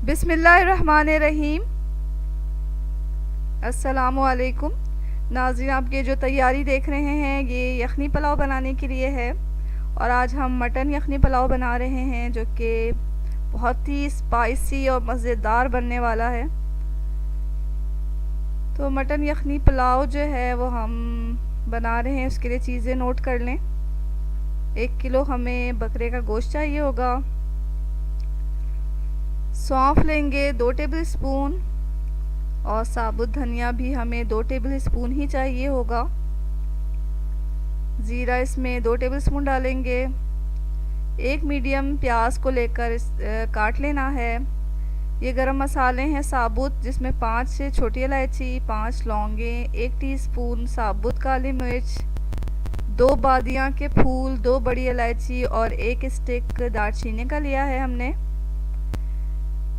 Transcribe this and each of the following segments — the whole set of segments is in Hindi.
बिस्मिल्लाहिर्रहमानिर्रहीम। अस्सलामुअलैकुम नाज़रीन, आप ये जो तैयारी देख रहे हैं ये यखनी पुलाव बनाने के लिए है। और आज हम मटन यखनी पुलाव बना रहे हैं जो कि बहुत ही स्पाइसी और मज़ेदार बनने वाला है। तो मटन यखनी पुलाव जो है वो हम बना रहे हैं, उसके लिए चीज़ें नोट कर लें। 1 किलो हमें बकरे का गोश्त चाहिए होगा। सौंफ लेंगे 2 टेबल स्पून और साबुत धनिया भी हमें 2 टेबल स्पून ही चाहिए होगा। ज़ीरा इसमें 2 टेबल स्पून डालेंगे। एक मीडियम प्याज को लेकर काट लेना है। ये गरम मसाले हैं साबुत, जिसमें 5 छोटी इलायची, 5 लौंगे, 1 टीस्पून साबुत काली मिर्च, 2 बादियाँ के फूल, 2 बड़ी इलायची और 1 स्टिक दालचीनी का लिया है हमने।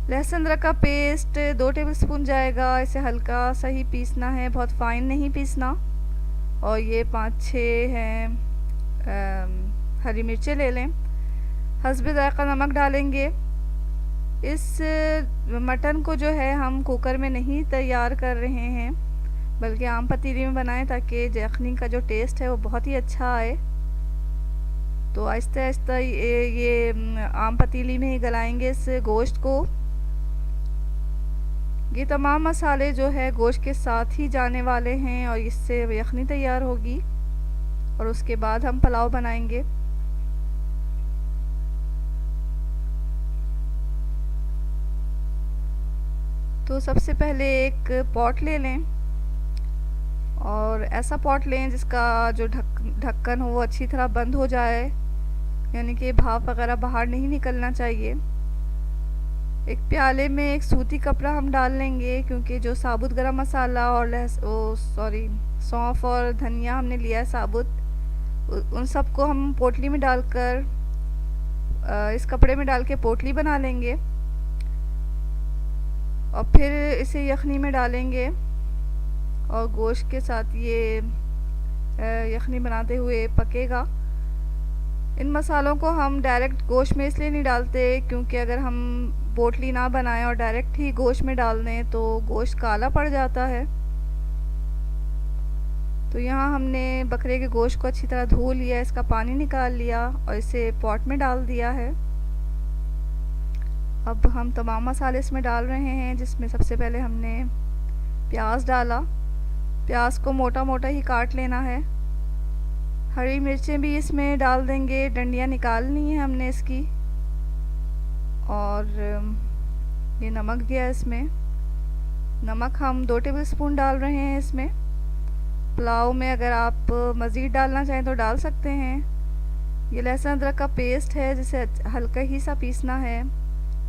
लहसुन अदरक का पेस्ट 2 टेबलस्पून जाएगा। इसे हल्का सा ही पीसना है, बहुत फाइन नहीं पीसना। और ये 5-6 हैं हरी मिर्चें ले लें। हस्बे ज़ायक़ा नमक डालेंगे। इस मटन को जो है हम कुकर में नहीं तैयार कर रहे हैं, बल्कि आम पतीली में बनाएं ताकि यखनी का जो टेस्ट है वो बहुत ही अच्छा आए। तो आहिस्ता आहिस्ता ये आम पतीली में ही गलाएंगे इस गोश्त को। ये तमाम मसाले जो है गोश्त के साथ ही जाने वाले हैं और इससे यखनी तैयार होगी और उसके बाद हम पुलाव बनाएंगे। तो सबसे पहले एक पॉट ले लें और ऐसा पॉट लें जिसका जो ढक्कन हो वो अच्छी तरह बंद हो जाए, यानी कि भाप वगैरह बाहर नहीं निकलना चाहिए। एक प्याले में एक सूती कपड़ा हम डाल लेंगे, क्योंकि जो साबुत गरम मसाला और सौंफ और धनिया हमने लिया है साबुत, उन सबको हम पोटली में डालकर इस कपड़े में डाल के पोटली बना लेंगे और फिर इसे यखनी में डालेंगे और गोश्त के साथ ये यखनी बनाते हुए पकेगा। इन मसालों को हम डायरेक्ट गोश्त में इसलिए नहीं डालते क्योंकि अगर हम पोटली ना बनाएं और डायरेक्ट ही गोश्त में डाल दें तो गोश्त काला पड़ जाता है। तो यहाँ हमने बकरे के गोश्त को अच्छी तरह धो लिया, इसका पानी निकाल लिया और इसे पॉट में डाल दिया है। अब हम तमाम मसाले इसमें डाल रहे हैं, जिसमें सबसे पहले हमने प्याज डाला। प्याज को मोटा मोटा ही काट लेना है। हरी मिर्चें भी इसमें डाल देंगे, डंडियाँ निकालनी है हमने इसकी। और ये नमक दिया इसमें। नमक हम 2 टेबलस्पून डाल रहे हैं इसमें। पुलाव में अगर आप मज़ीद डालना चाहें तो डाल सकते हैं। ये लहसुन अदरक का पेस्ट है जिसे हल्का ही सा पीसना है।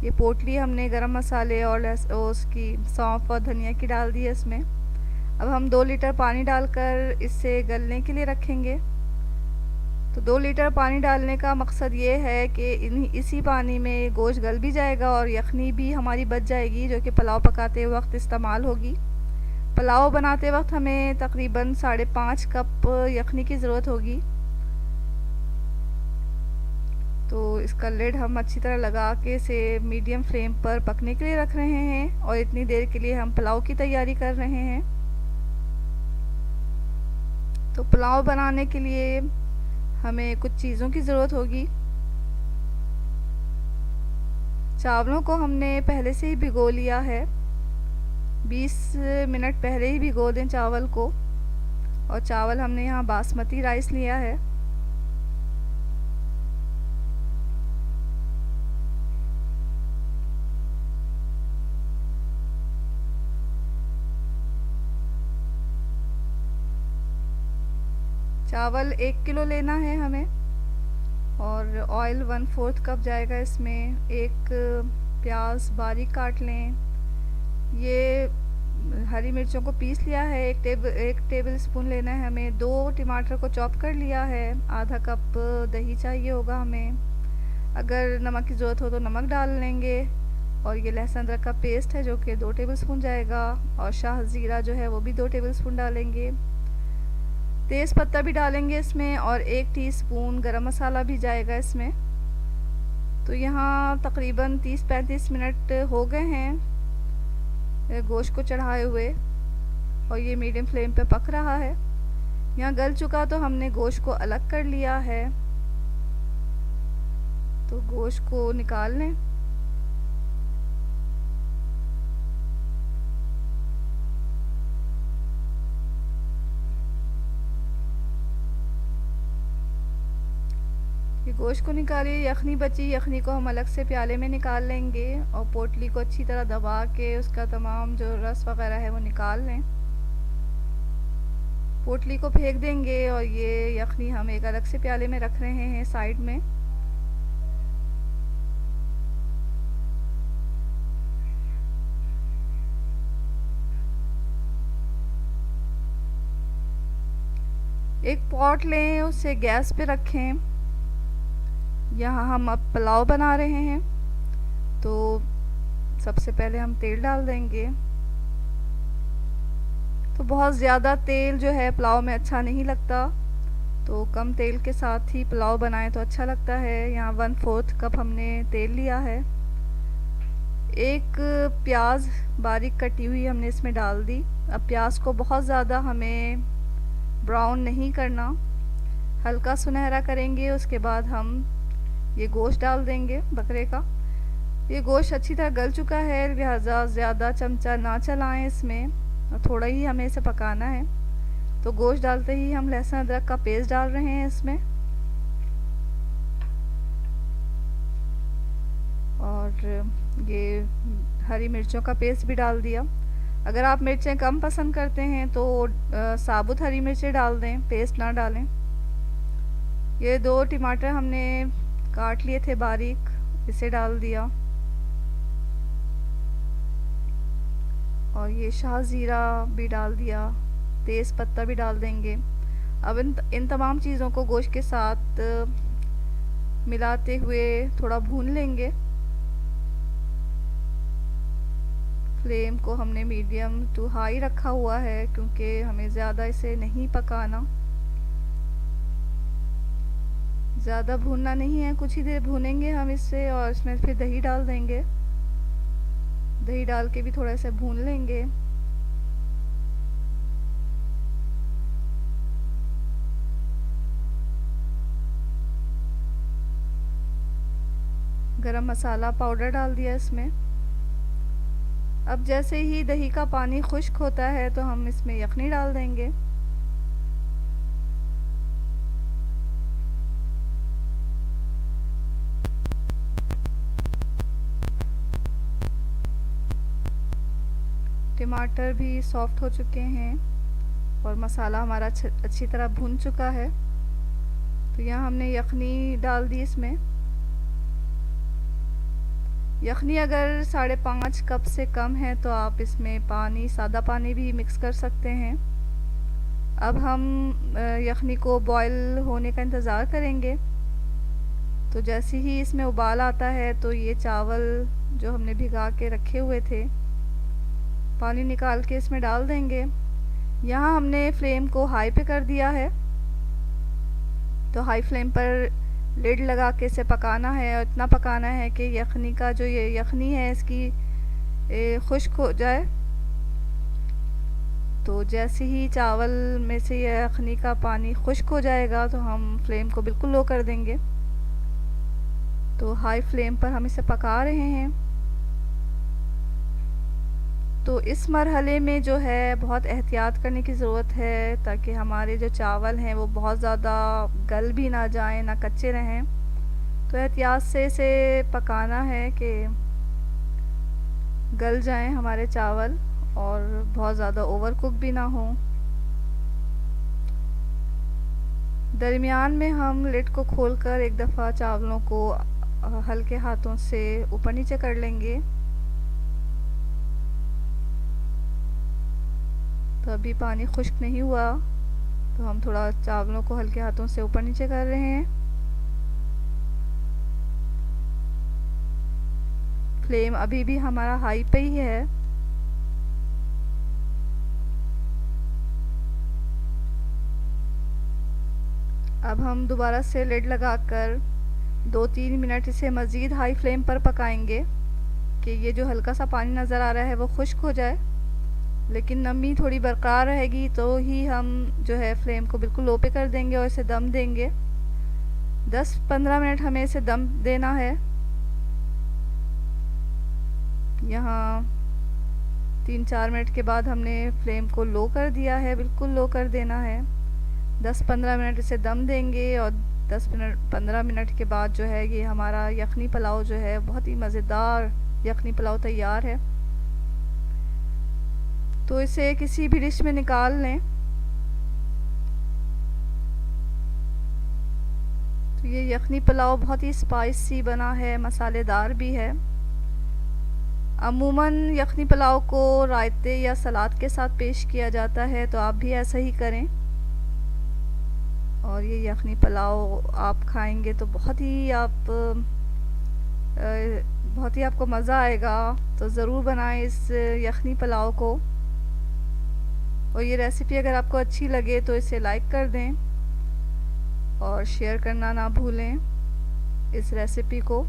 ये पोटली हमने गरम मसाले और उसकी सौंफ और धनिया की डाल दी है इसमें। अब हम 2 लीटर पानी डालकर इसे गलने के लिए रखेंगे। तो 2 लीटर पानी डालने का मकसद ये है कि इसी पानी में गोश्त गल भी जाएगा और यखनी भी हमारी बच जाएगी, जो कि पुलाव पकाते वक्त इस्तेमाल होगी। पुलाव बनाते वक्त हमें तकरीबन 5.5 कप यखनी की ज़रूरत होगी। तो इसका लिड हम अच्छी तरह लगा के इसे मीडियम फ्लेम पर पकने के लिए रख रहे हैं और इतनी देर के लिए हम पुलाव की तैयारी कर रहे हैं। तो पुलाव बनाने के लिए हमें कुछ चीज़ों की ज़रूरत होगी। चावलों को हमने पहले से ही भिगो लिया है, 20 मिनट पहले ही भिगो दें चावल को। और चावल हमने यहाँ बासमती राइस लिया है। चावल 1 किलो लेना है हमें और ऑयल 1/4 कप जाएगा इसमें। एक प्याज बारीक काट लें। ये हरी मिर्चों को पीस लिया है। 1 टेबल स्पून लेना है हमें। 2 टमाटर को चॉप कर लिया है। आधा कप दही चाहिए होगा हमें। अगर नमक की ज़रूरत हो तो नमक डाल लेंगे। और ये लहसुन अदरक का पेस्ट है जो कि 2 टेबल स्पून जाएगा। और शाह ज़ीरा जो है वो भी 2 टेबल स्पून डालेंगे। तेज़ पत्ता भी डालेंगे इसमें और 1 टीस्पून गरम मसाला भी जाएगा इसमें। तो यहाँ तकरीबन 30-35 मिनट हो गए हैं गोश्त को चढ़ाए हुए, और ये मीडियम फ्लेम पे पक रहा है। यहाँ गल चुका तो हमने गोश्त को अलग कर लिया है। तो गोश्त को निकाल लें। ये गोश्त को निकालिए। यखनी बची, यखनी को हम अलग से प्याले में निकाल लेंगे और पोटली को अच्छी तरह दबा के उसका तमाम जो रस वगैरह है वो निकाल लें। पोटली को फेंक देंगे और ये यखनी हम एक अलग से प्याले में रख रहे हैं साइड में। एक पॉट लें, उसे गैस पे रखें। यहाँ हम अब पुलाव बना रहे हैं, तो सबसे पहले हम तेल डाल देंगे। तो बहुत ज़्यादा तेल जो है पुलाव में अच्छा नहीं लगता, तो कम तेल के साथ ही पुलाव बनाएं तो अच्छा लगता है। यहाँ 1/4 कप हमने तेल लिया है। एक प्याज बारीक कटी हुई हमने इसमें डाल दी। अब प्याज को बहुत ज़्यादा हमें ब्राउन नहीं करना, हल्का सुनहरा करेंगे। उसके बाद हम ये गोश्त डाल देंगे बकरे का। ये गोश्त अच्छी तरह गल चुका है, लिहाजा ज़्यादा चमचा ना चलाएं इसमें, और थोड़ा ही हमें इसे पकाना है। तो गोश्त डालते ही हम लहसुन अदरक का पेस्ट डाल रहे हैं इसमें, और ये हरी मिर्चों का पेस्ट भी डाल दिया। अगर आप मिर्चें कम पसंद करते हैं तो साबुत हरी मिर्चें डाल दें, पेस्ट ना डालें। ये 2 टमाटर हमने काट लिए थे बारीक, इसे डाल दिया, और ये शाह ज़ीरा भी डाल दिया, तेज़ पत्ता भी डाल देंगे। अब इन तमाम चीज़ों को गोश्त के साथ मिलाते हुए थोड़ा भून लेंगे। फ्लेम को हमने मीडियम टू हाई रखा हुआ है, क्योंकि हमें ज़्यादा इसे नहीं पकाना, ज़्यादा भूनना नहीं है। कुछ ही देर भूनेंगे हम इससे, और इसमें फिर दही डाल देंगे। दही डाल के भी थोड़ा सा भून लेंगे। गरम मसाला पाउडर डाल दिया इसमें। अब जैसे ही दही का पानी खुश्क होता है तो हम इसमें यखनी डाल देंगे। टमाटर भी सॉफ्ट हो चुके हैं और मसाला हमारा अच्छी तरह भून चुका है। तो यहाँ हमने यखनी डाल दी इसमें। यखनी अगर 5.5 कप से कम है तो आप इसमें पानी, सादा पानी भी मिक्स कर सकते हैं। अब हम यखनी को बॉईल होने का इंतज़ार करेंगे। तो जैसे ही इसमें उबाल आता है तो ये चावल जो हमने भिगा के रखे हुए थे, पानी निकाल के इसमें डाल देंगे। यहाँ हमने फ्लेम को हाई पे कर दिया है, तो हाई फ्लेम पर लिड लगा के इसे पकाना है, और इतना पकाना है कि यखनी का जो ये यखनी है इसकी खुश्क हो जाए। तो जैसे ही चावल में से ये यखनी का पानी खुश्क हो जाएगा तो हम फ्लेम को बिल्कुल लो कर देंगे। तो हाई फ्लेम पर हम इसे पका रहे हैं। तो इस मरहले में जो है बहुत एहतियात करने की ज़रूरत है, ताकि हमारे जो चावल हैं वो बहुत ज़्यादा गल भी ना जाएं, ना कच्चे रहें। तो एहतियात से इसे पकाना है कि गल जाएं हमारे चावल और बहुत ज़्यादा ओवर कुक भी ना हो। दरमियान में हम लिड को खोलकर एक दफ़ा चावलों को हल्के हाथों से ऊपर नीचे कर लेंगे। तो अभी पानी खुश्क नहीं हुआ, तो हम थोड़ा चावलों को हल्के हाथों से ऊपर नीचे कर रहे हैं। फ्लेम अभी भी हमारा हाई पे ही है। अब हम दोबारा से लिड लगाकर 2-3 मिनट इसे मज़ीद हाई फ्लेम पर पकाएंगे कि ये जो हल्का सा पानी नज़र आ रहा है वो खुश्क हो जाए, लेकिन नमी थोड़ी बरकरार रहेगी तो ही हम जो है फ्लेम को बिल्कुल लो पे कर देंगे और इसे दम देंगे। 10-15 मिनट हमें इसे दम देना है। यहाँ 3-4 मिनट के बाद हमने फ्लेम को लो कर दिया है, बिल्कुल लो कर देना है। 10-15 मिनट इसे दम देंगे और 10-15 मिनट के बाद जो है ये हमारा यखनी पुलाव जो है बहुत ही मज़ेदार यखनी पुलाव तैयार है। तो इसे किसी भी डिश में निकाल लें। तो ये यखनी पुलाव बहुत ही स्पाइसी बना है, मसालेदार भी है। अमूमन यखनी पुलाव को रायते या सलाद के साथ पेश किया जाता है, तो आप भी ऐसा ही करें। और ये यखनी पुलाव आप खाएंगे तो बहुत ही आपको मज़ा आएगा। तो ज़रूर बनाएं इस यखनी पुलाव को। और ये रेसिपी अगर आपको अच्छी लगे तो इसे लाइक कर दें और शेयर करना ना भूलें इस रेसिपी को।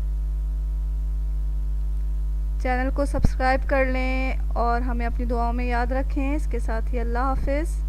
चैनल को सब्सक्राइब कर लें और हमें अपनी दुआओं में याद रखें। इसके साथ ही अल्लाह हाफ़िज़।